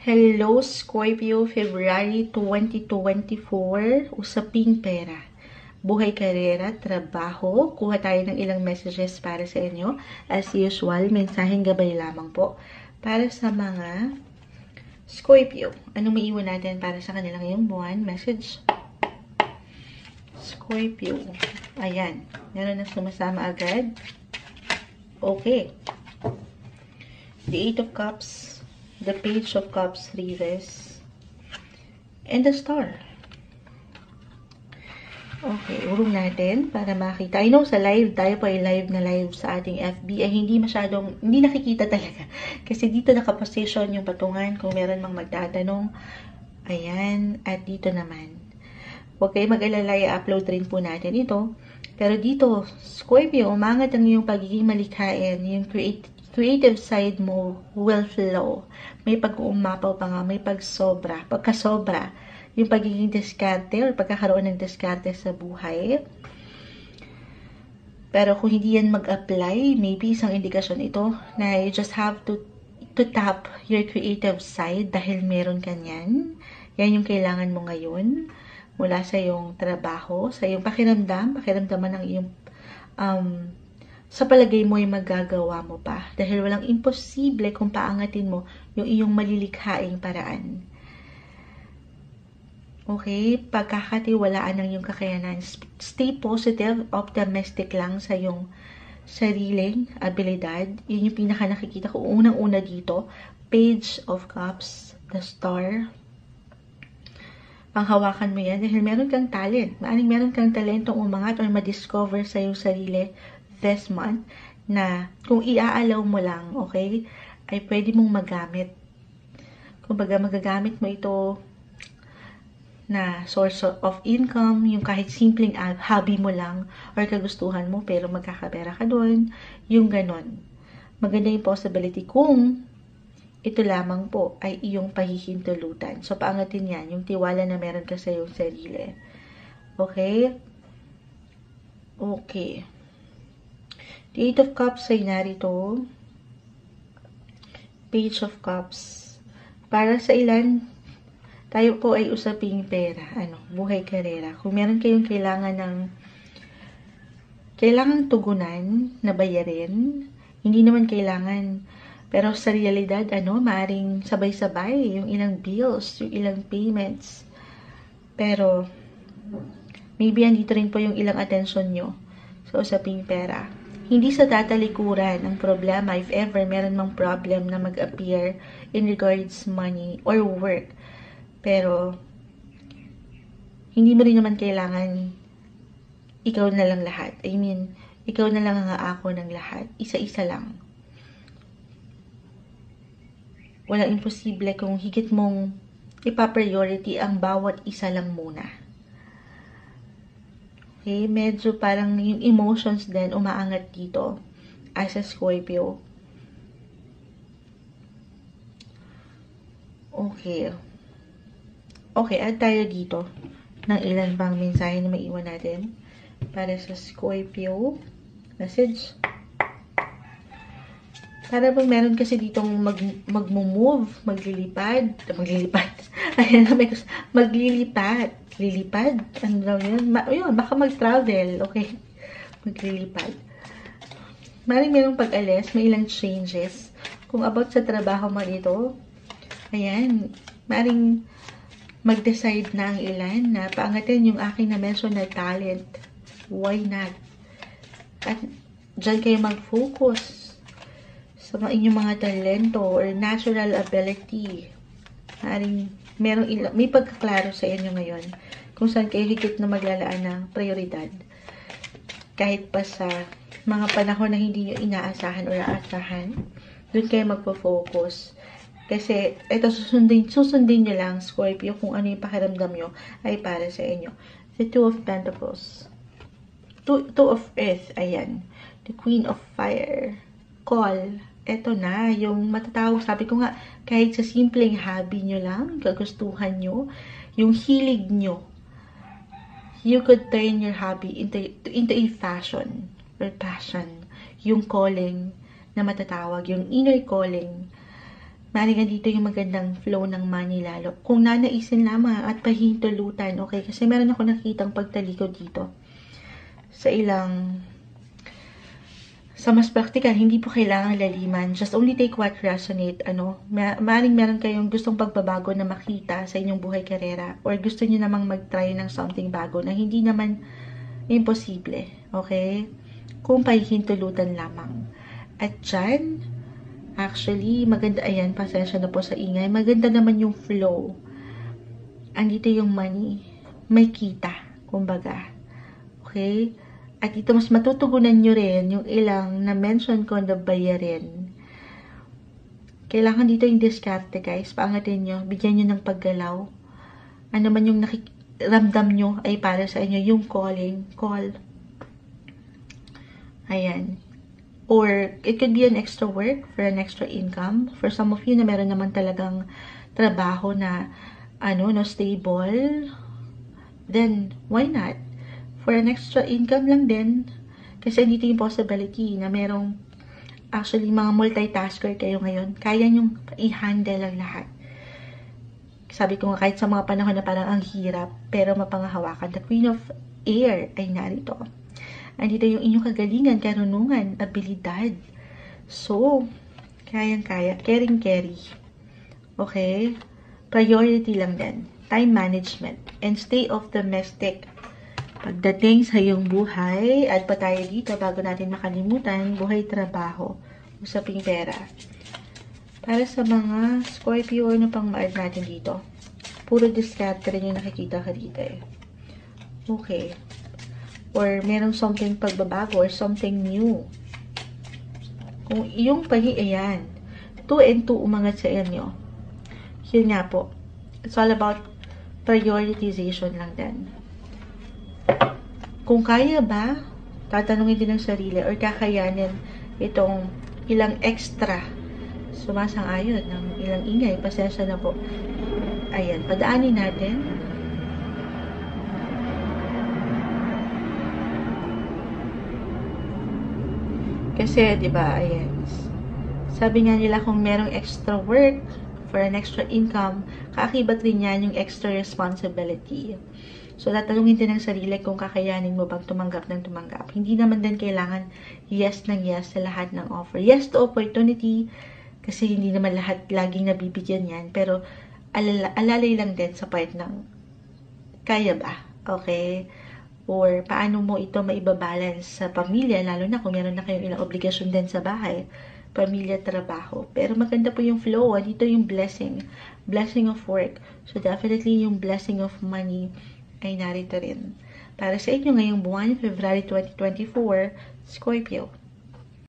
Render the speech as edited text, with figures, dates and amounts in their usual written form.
Hello Scorpio, February 2024, usaping pera. Buhay, karera, trabaho. Kuha tayo ng ilang messages para sa inyo. As usual, mensaheng gabay lamang po para sa mga Scorpio. Anong maiwan natin para sa kanila ngayong buwan? Message. Scorpio. Ayan. Meron na sumasama agad. Okay. The Eight of Cups. The Page of Cups, Reverse, and the Star. Okay, urong natin para makita. I know sa live, tayo po ay live na live sa ating FB, ay hindi nakikita talaga. Kasi dito nakaposition yung patungan kung meron mang magtatanong. Ayan, at dito naman. Huwag kayo mag-alala, i-upload rin po natin ito. Pero dito, Scorpio, umangat ang iyong pagiging malikhain, yung creative side mo will flow. May pag-uumapaw pa nga, may pagkasobra, yung pagiging diskarte or pagkakaroon ng diskarte sa buhay. Pero kung hindi yan mag-apply, maybe isang indikasyon ito na you just have to tap your creative side dahil meron ka yan. Yan yung kailangan mo ngayon mula sa iyong trabaho, sa iyong pakiramdaman ng iyong sa palagay mo ay magagawa mo pa. Dahil walang imposible kung paangatin mo yung iyong malilikhaing paraan. Okay? Pagkakatiwalaan ng iyong kakayanan. Stay positive, optimistic lang sa iyong sariling abilidad. Yun yung pinaka nakikita ko unang-una dito. Page of Cups, the Star. Panghawakan mo yan dahil meron kang talent. Maaring meron kang talentong umangat or ma-discover sa iyong sarili this month na kung iaalaw mo lang, okay, ay pwede mong magamit. Kumbaga, magagamit mo ito na source of income, yung kahit simpleng hobby mo lang or kagustuhan mo pero magkakapera ka doon, yung ganon. Maganda yung possibility kung ito lamang po ay iyong pahihintulutan. So, paangatin yan, yung tiwala na meron ka sa iyong sarili. Okay? Okay. The Eight of Cups ay narito. Page of Cups. Para sa ilan, tayo po ay usaping pera. Buhay, karera. Kung meron kayong kailangan tugunan na bayarin, hindi naman kailangan. Pero sa realidad, maaring sabay-sabay yung ilang bills, yung ilang payments. Pero, maybe andito rin po yung ilang attention nyo sa usaping pera. Hindi sa tatalikuran ang problema if ever meron mang problem na mag-appear in regards money or work. Pero, hindi mo rin naman kailangan ikaw na lang lahat. I mean, ikaw na lang ang aako ng lahat. Isa-isa lang. Walang imposible kung higit mong ipa-priority ang bawat isa lang muna. Okay, medyo parang yung emotions din umaangat dito as a Scorpio. Okay. Okay, add tayo dito ng ilan pang mensahe na maiwan natin para sa Scorpio. Message. Para bang meron kasi ditong mag-move, maglilipad. Ayan, maglilipad. Lilipad? Ano daw yun? Yun, baka mag-travel. Okay. Maglilipad. Maring merong pag-alis, may ilang changes. Kung about sa trabaho mo dito, ayan, maring mag-decide na ang ilan na paangatin yung aking na-mention na talent. Why not? At dyan kayo mag-focus sa inyong mga talento or natural ability. Maring may pagkaklaro sa inyo ngayon kung saan kayo higit na maglalaan ng prioridad. Kahit pa sa mga panahon na hindi nyo inaasahan or aasahan, doon kayo magpo-focus. Kasi ito susundin nyo lang, Scorpio, kung ano yung pakiramdam nyo ay para sa inyo. The Two of Pentacles. Two of Earth, ayan. The Queen of Fire. Call. Eto na, yung matatawag, sabi ko nga, kahit sa simpleng hobby nyo lang, kagustuhan nyo, yung hilig nyo, you could turn your hobby into a fashion or passion. Yung calling na matatawag, yung inner calling Maaaring dito yung magandang flow ng money lalo. Kung nanaisin lamang at pahintulutan, okay? Kasi meron ako nakitang pagtalikod dito. Sa mas praktikal, hindi po kailangan laliman. Just only take what resonate. Maaaring meron kayong gustong pagbabago na makita sa inyong buhay karera. Or gusto niyo namang mag-try ng something bago na hindi naman imposible. Okay? Kung pahihintulutan lamang. At dyan, actually, maganda, ayan, pasensya na po sa ingay. Maganda naman yung flow. Andito yung money. May kita, kumbaga. Okay? At ito, mas matutugunan nyo rin yung ilang na-mention ko na bayarin. Kailangan dito yung diskarte, guys. Paangatin nyo. Bigyan nyo ng paggalaw. Ano man yung ramdam nyo ay para sa inyo. Yung call. Ayan. Or, it could be an extra work for an extra income. For some of you na meron naman talagang trabaho na, stable, then, why not? For an extra income lang din. Kasi dito yung possibility na merong, actually, mga multitasker kayo ngayon. Kaya nyong i-handle ang lahat. Sabi ko nga, kahit sa mga panahon na parang ang hirap, pero mapanghahawakan. The Queen of Air ay narito. Andito yung inyong kagalingan, karunungan, abilidad. So, kayang-kaya. Caring-carry. Okay? Priority lang din. Time management. And stay off domestic. Pagdating sa iyong buhay, at pa tayo dito bago natin makalimutan, buhay trabaho. Usaping pera. Para sa mga Scorpio, ano pang ma-add natin dito? Puro discard rin yung nakikita ka dito eh. Okay. Or merong something pagbabago or something new. Kung yung ayan, 2 and 2 umangat sa inyo. Yun nga po. It's all about prioritization lang din. Kung kaya ba, tatanungin din ng sarili or kakayanin itong ilang extra sumasang-ayon ng ilang ingay. Pasensya na po. Ayan, padaanin natin. Kasi, di ba, ayan. Sabi nga nila kung merong extra work for an extra income, kaakibat rin yan yung extra responsibility. So, tatanungin din ng sarili kung kakayanin mo bang tumanggap ng tumanggap. Hindi naman din kailangan yes ng yes sa lahat ng offer. Yes to opportunity, kasi hindi naman lahat laging nabibigyan yan. Pero, alalay lang din sa part ng kaya ba? Okay? Or paano mo ito maibabalance sa pamilya, lalo na kung meron na kayong ilang obligasyon din sa bahay, pamilya, trabaho. Pero maganda po yung flow. Dito yung blessing of work. So definitely yung blessing of money ay narito rin. Para sa inyo ngayong buwan, February 2024, Scorpio.